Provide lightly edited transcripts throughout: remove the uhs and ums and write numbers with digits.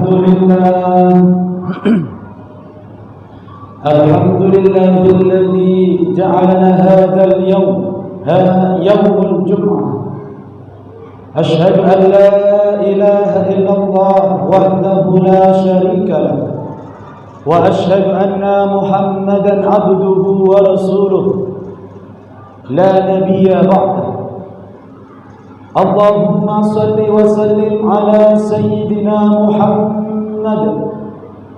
الحمد لله الحمد لله الذي جعلنا هذا اليوم يوم الجمعة. أشهد أن لا إله إلا الله وحده لا شريك له، وأشهد أن محمدا عبده ورسوله لا نبي بعده. اللهم صل وسلم على سيدنا محمد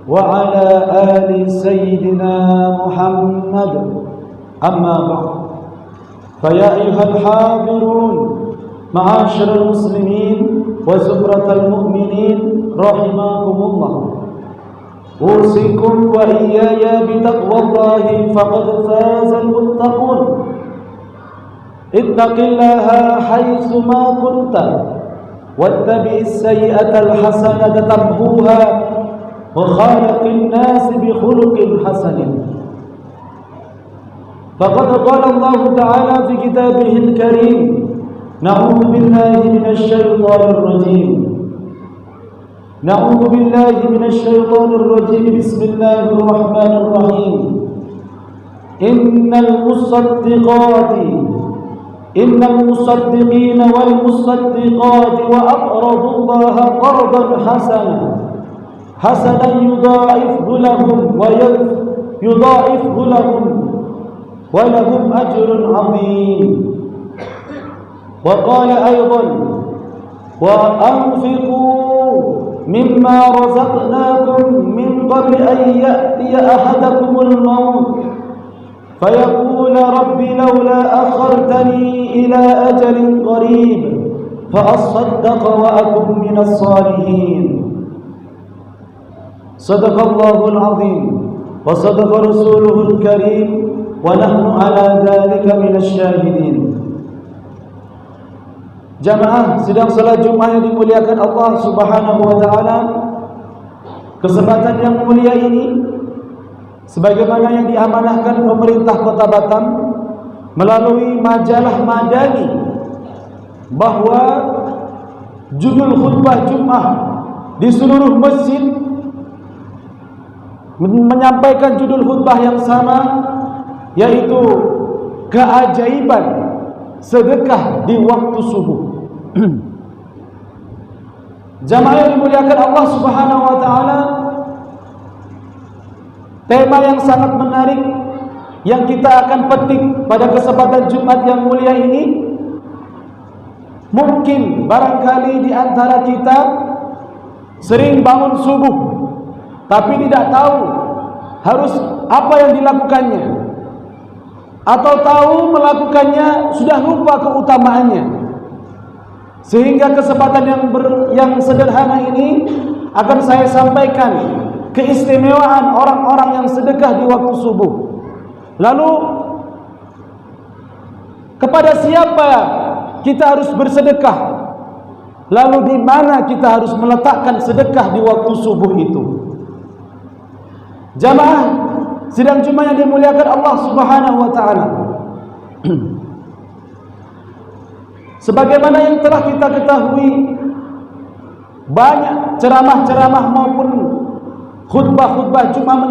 وعلى آل سيدنا محمد. أما بعد، فيا أيها الحاضرون معاشر المسلمين وزمرة المؤمنين رحمكم الله، أوصيكم وإياي بتقوى الله فقد فاز المتقون. اتق الله حيثما كنت واتبع السيئة الحسنة تمحوها وخالق الناس بخلق حسن. فقد قال الله تعالى في كتابه الكريم: نعوذ بالله من الشيطان الرجيم نعوذ بالله من الشيطان الرجيم بسم الله الرحمن الرحيم. إن المصدقين والمصدقات وأقرضوا الله قرضا حسنا يضاعفه لهم ولهم أجر عظيم. وقال أيضا: وأنفقوا مما رزقناكم من قبل أن يأتي أحدكم الموت فيقول رب لولا أخرتني إلى أجل قريب فأصدق وأكن من الصالحين. صدق الله العظيم وصدق رسوله الكريم ونحن على ذلك من الشاهدين. Jamaah sidang salat Jumat yang dimuliakan Allah Subhanahu wa taala, kesempatan yang mulia ini sebagaimana yang diamanahkan pemerintah Kota Batam melalui majalah Madani, bahwa judul khutbah Jumat di seluruh masjid menyampaikan judul khutbah yang sama, yaitu keajaiban sedekah di waktu subuh. Jamaah yang dimuliakan Allah Subhanahu wa taala, tema yang sangat menarik yang kita akan petik pada kesempatan Jumat yang mulia ini. Mungkin barangkali di antara kita sering bangun subuh tapi tidak tahu harus apa yang dilakukannya, atau tahu melakukannya sudah lupa keutamaannya. Sehingga kesempatan yang sederhana ini akan saya sampaikan keistimewaan orang-orang yang sedekah di waktu subuh. Lalu kepada siapa kita harus bersedekah? Lalu di mana kita harus meletakkan sedekah di waktu subuh itu? Jamaah sidang Jumat yang dimuliakan Allah Subhanahu wa taala, sebagaimana yang telah kita ketahui, banyak ceramah-ceramah maupun khutbah-khutbah Jumat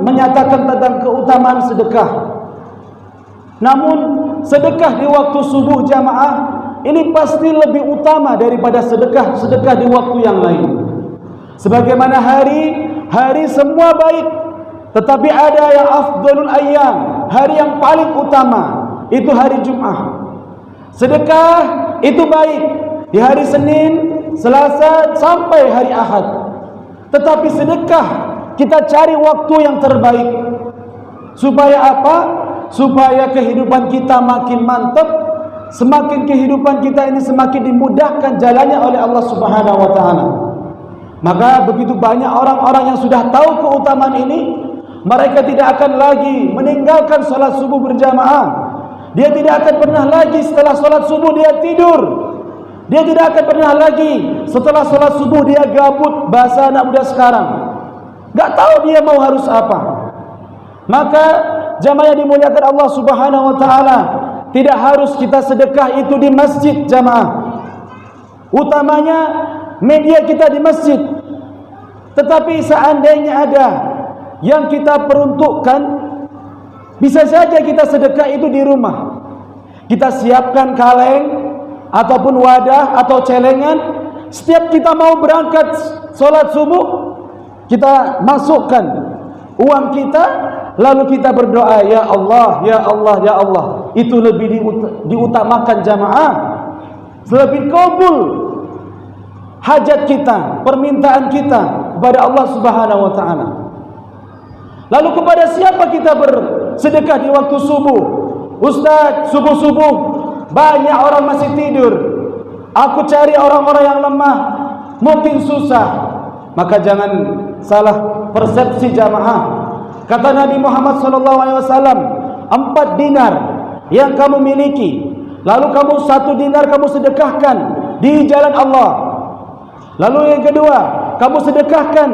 menyatakan tentang keutamaan sedekah. Namun sedekah di waktu subuh jamaah ini pasti lebih utama daripada sedekah di waktu yang lain. Sebagaimana hari semua baik, tetapi ada yang afdalul ayyam, hari yang paling utama itu hari Jumat. Sedekah itu baik di hari Senin, Selasa sampai hari Ahad. Tetapi sedekah kita cari waktu yang terbaik. Supaya apa? Supaya kehidupan kita makin mantap, semakin kehidupan kita ini semakin dimudahkan jalannya oleh Allah Subhanahu wa taala. Maka begitu banyak orang-orang yang sudah tahu keutamaan ini, mereka tidak akan lagi meninggalkan salat subuh berjamaah. Dia tidak akan pernah lagi setelah salat subuh dia tidur. Dia tidak akan pernah lagi setelah salat subuh dia gabut, bahasa anak muda sekarang. Gak tahu dia mau harus apa. Maka jamaah yang dimuliakan Allah Subhanahu wa taala, tidak harus kita sedekah itu di masjid jamaah. Utamanya media kita di masjid. Tetapi seandainya ada yang kita peruntukkan, bisa saja kita sedekah itu di rumah. Kita siapkan kaleng ataupun wadah atau celengan. Setiap kita mau berangkat sholat subuh, kita masukkan uang kita, lalu kita berdoa, ya Allah, ya Allah, ya Allah. Itu lebih diutamakan jamaah, lebih kabul hajat kita, permintaan kita kepada Allah Subhanahu wa taala. Lalu kepada siapa kita bersedekah di waktu subuh? Ustaz, subuh-subuh banyak orang masih tidur. Aku cari orang-orang yang lemah, mungkin susah. Maka jangan salah persepsi jamaah. Kata Nabi Muhammad SAW, 4 dinar yang kamu miliki, lalu kamu 1 dinar kamu sedekahkan di jalan Allah. Lalu yang kedua, kamu sedekahkan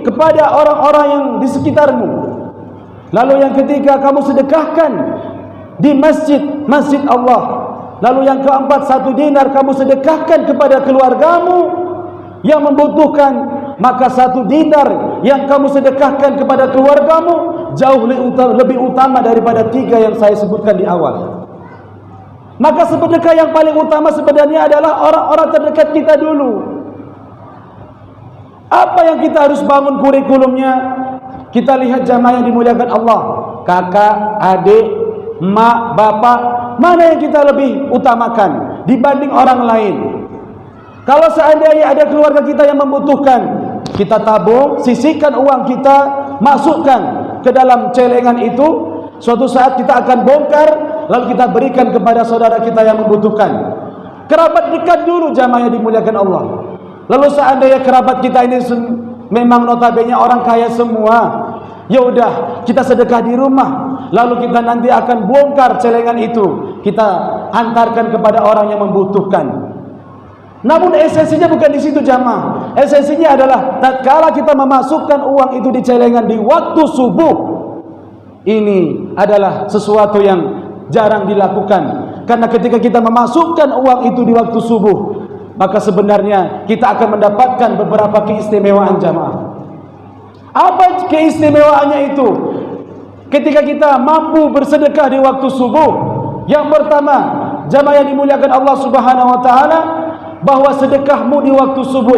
kepada orang-orang yang di sekitarmu. Lalu yang ketiga, kamu sedekahkan di masjid Allah. Lalu yang keempat, 1 dinar kamu sedekahkan kepada keluargamu yang membutuhkan. Maka 1 dinar yang kamu sedekahkan kepada keluargamu jauh lebih utama daripada 3 yang saya sebutkan di awal. Maka sedekah yang paling utama sebenarnya adalah orang-orang terdekat kita dulu. Apa yang kita harus bangun kurikulumnya? Kita lihat jamaah yang dimuliakan Allah, kakak, adik, mak, bapak, mana yang kita lebih utamakan dibanding orang lain? Kalau seandainya ada keluarga kita yang membutuhkan, kita tabung, sisihkan uang kita, masukkan ke dalam celengan itu. Suatu saat kita akan bongkar, lalu kita berikan kepada saudara kita yang membutuhkan. Kerabat dekat dulu jamaah yang dimuliakan Allah. Lalu seandainya kerabat kita ini memang notabene orang kaya semua, ya udah kita sedekah di rumah. Lalu kita nanti akan bongkar celengan itu, kita antarkan kepada orang yang membutuhkan. Namun esensinya bukan di situ jamaah. Esensinya adalah tatkala kita memasukkan uang itu di celengan di waktu subuh. Ini adalah sesuatu yang jarang dilakukan. Karena ketika kita memasukkan uang itu di waktu subuh, maka sebenarnya kita akan mendapatkan beberapa keistimewaan jamaah. Apa keistimewaannya itu? Ketika kita mampu bersedekah di waktu subuh, yang pertama, jamaah yang dimuliakan Allah Subhanahu wa taala, bahwa sedekahmu di waktu subuh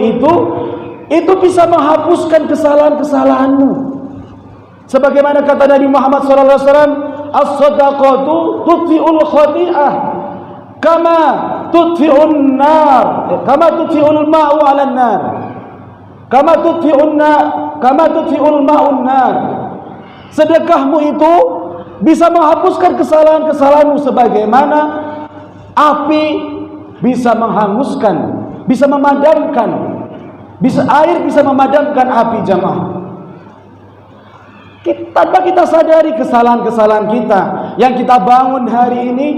itu bisa menghapuskan kesalahan-kesalahanmu. Sebagaimana kata Nabi Muhammad sallallahu alaihi wasallam, as-shadaqatu tudfi'ul khati'ah kama tudfi'un nar, kama tudfi'ul ma'u 'alan nar, kama tudfi'ul ma'un nar. Sedekahmu itu bisa menghapuskan kesalahan-kesalahanmu sebagaimana api bisa menghanguskan, bisa memadamkan, air bisa memadamkan api jamaah. Tanpa kita sadari kesalahan-kesalahan kita yang kita bangun hari ini,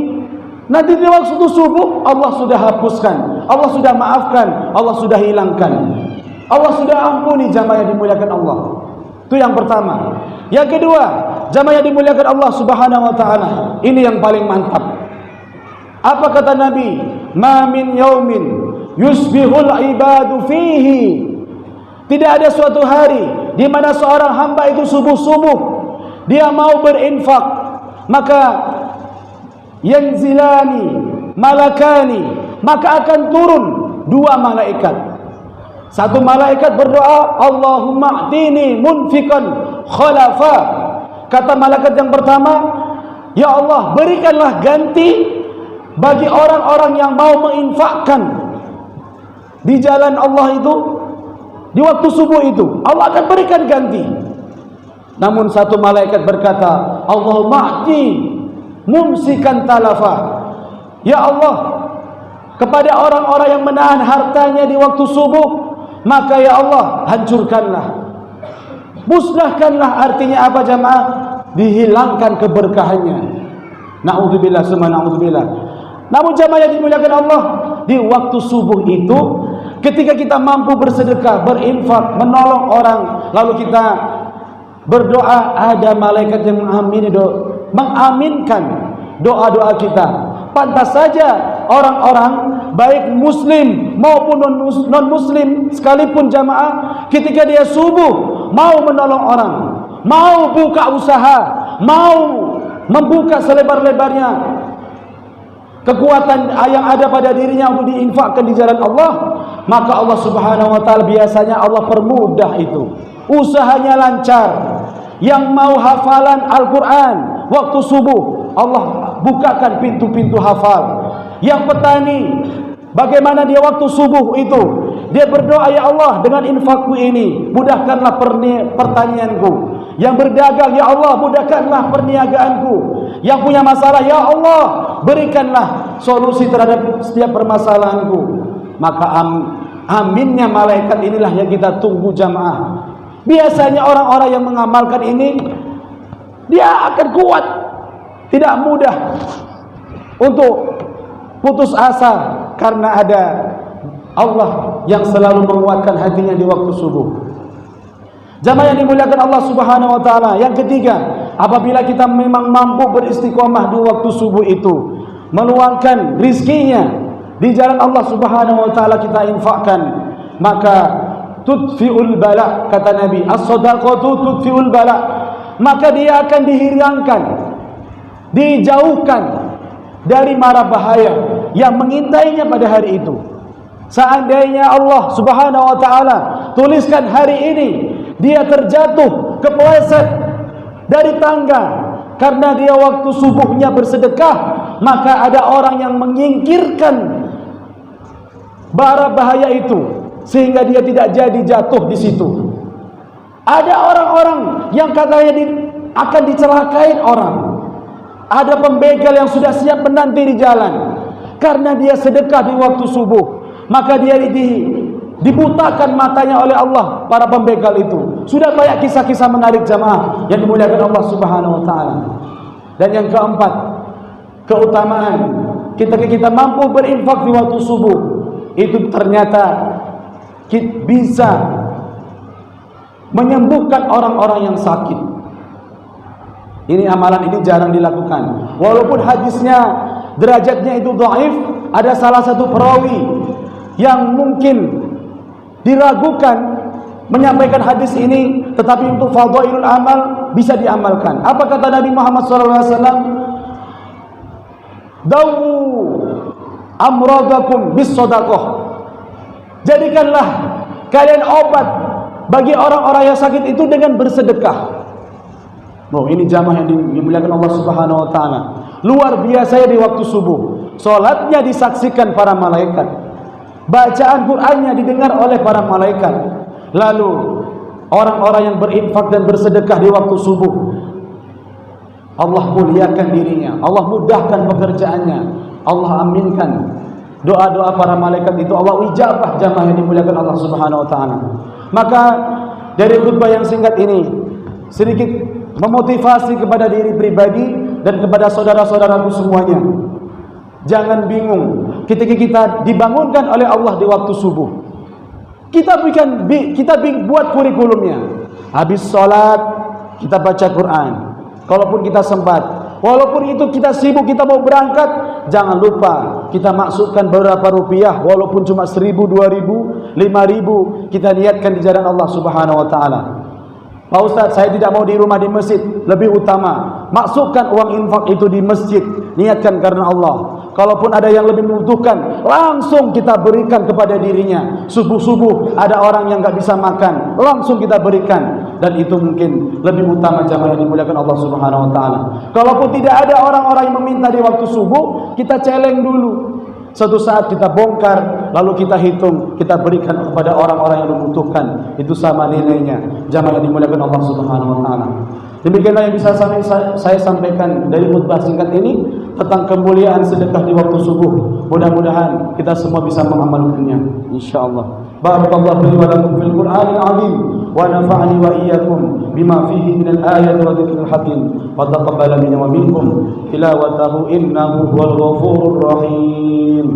nanti di waktu subuh Allah sudah hapuskan, Allah sudah maafkan, Allah sudah hilangkan, Allah sudah ampuni jamaah yang dimuliakan Allah. Itu yang pertama. Yang kedua, jamaah yang dimuliakan Allah Subhanahu wa taala, ini yang paling mantap. Apa kata Nabi? Ma min yaumin yusbihul ibadu fihi. Tidak ada suatu hari di mana seorang hamba itu subuh-subuh dia mau berinfak, maka yanzilani malakani, maka akan turun 2 malaikat. Satu malaikat berdoa, Allahumma a'tini munfiqan khalafa. Kata malaikat yang pertama, ya Allah, berikanlah ganti bagi orang-orang yang mau menginfakkan di jalan Allah itu di waktu subuh itu, Allah akan berikan ganti. Namun satu malaikat berkata, Allahumma a'ti mumsikan talafa. Ya Allah, kepada orang-orang yang menahan hartanya di waktu subuh, maka ya Allah, hancurkanlah, musnahkanlah. Artinya apa jamaah? Dihilangkan keberkahannya. Na'udzubillah, summa na'udzubillah. Namun jamaah yang dimuliakan Allah, di waktu subuh itu, ketika kita mampu bersedekah, berinfak, menolong orang, lalu kita berdoa, ada malaikat yang mengaminkan doa-doa kita. Pantas saja orang-orang baik muslim maupun non-muslim sekalipun jamaah, ketika dia subuh mau menolong orang, mau buka usaha, mau membuka selebar-lebarnya kekuatan yang ada pada dirinya untuk diinfakkan di jalan Allah, maka Allah Subhanahu wa taala biasanya Allah permudah itu. Usahanya lancar. Yang mau hafalan Al-Qur'an waktu subuh, Allah bukakan pintu-pintu hafal. Yang petani, bagaimana dia waktu subuh itu, dia berdoa, ya Allah, dengan infakku ini mudahkanlah pertanianku. Yang berdagang, ya Allah, mudahkanlah perniagaanku. Yang punya masalah, ya Allah, berikanlah solusi terhadap setiap permasalahanku. Maka aminnya malaikat inilah yang kita tunggu jamaah. Biasanya orang-orang yang mengamalkan ini, dia akan kuat, tidak mudah untuk putus asa, karena ada Allah yang selalu menguatkan hatinya di waktu subuh. Jamaah yang dimuliakan Allah Subhanahu wa taala. Yang ketiga, apabila kita memang mampu beristiqomah di waktu subuh itu, meluangkan rizkinya di jalan Allah Subhanahu wa taala, kita infakkan, maka tudfi'ul bala, kata Nabi, as-shadaqatu tudfi'ul bala, maka dia akan dihilangkan, dijauhkan dari mara bahaya yang mengintainya pada hari itu. Seandainya Allah Subhanahu wa taala tuliskan hari ini dia terjatuh kepleset dari tangga karena dia waktu subuhnya bersedekah, maka ada orang yang menyingkirkan bara bahaya itu sehingga dia tidak jadi jatuh di situ. Ada orang-orang yang katanya akan dicelakai orang. Ada pembegal yang sudah siap menanti di jalan karena dia sedekah di waktu subuh, maka dia dibutakan matanya oleh Allah. Para pembegal itu sudah banyak kisah-kisah menarik jamaah yang dimuliakan Allah Subhanahu wa taala. Dan yang keempat, keutamaan kita mampu berinfak di waktu subuh itu ternyata bisa menyembuhkan orang-orang yang sakit. Ini amalan ini jarang dilakukan. Walaupun hadisnya derajatnya itu dhaif, ada salah satu perawi yang mungkin diragukan menyampaikan hadis ini, tetapi untuk fadhailul amal bisa diamalkan. Apa kata Nabi Muhammad SAW? Dawu amradakum bis shadaqah. Jadikanlah kalian obat bagi orang-orang yang sakit itu dengan bersedekah. Oh, ini jamaah yang dimuliakan Allah Subhanahu wa taala. Luar biasa di waktu subuh. Salatnya disaksikan para malaikat. Bacaan Qur'annya didengar oleh para malaikat. Lalu orang-orang yang berinfak dan bersedekah di waktu subuh, Allah muliakan dirinya, Allah mudahkan pekerjaannya, Allah aminkan doa-doa para malaikat itu, Allah ijabah jamaah yang dimuliakan Allah Subhanahu wa taala. Maka dari khutbah yang singkat ini sedikit memotivasi kepada diri pribadi dan kepada saudara-saudaraku semuanya. Jangan bingung ketika kita dibangunkan oleh Allah di waktu subuh. Kita buat kurikulumnya. Habis sholat kita baca Quran. Kalaupun kita sempat. Walaupun itu kita sibuk, kita mau berangkat, jangan lupa kita masukkan beberapa rupiah, walaupun cuma 1.000, 2.000, 5.000, kita niatkan di jalan Allah Subhanahu wa taala. Pak Ustaz, saya tidak mau di rumah, di masjid, lebih utama masukkan uang infak itu di masjid, niatkan karena Allah. Kalaupun ada yang lebih membutuhkan, langsung kita berikan kepada dirinya. Subuh-subuh ada orang yang enggak bisa makan, langsung kita berikan. Dan itu mungkin lebih utama jamaah yang dimuliakan Allah Subhanahu wa taala. Kalaupun tidak ada orang-orang yang meminta di waktu subuh, kita celeng dulu. Suatu saat kita bongkar, lalu kita hitung, kita berikan kepada orang-orang yang membutuhkan. Itu sama nilainya jamaah yang dimuliakan Allah Subhanahu wa taala. Demikianlah yang bisa saya sampaikan dari khutbah singkat ini tentang kemuliaan sedekah di waktu subuh. Mudah-mudahan kita semua bisa mengamalkannya insyaallah. Barakallahu li wa lakum fil Qur'anil 'azim wa nafa'ani wa iyyakum bima fihi minal ayati wa dzikril hakim. Wa taqabbala minni wa minkum tilawatahu innahu huwal ghafurur rahim.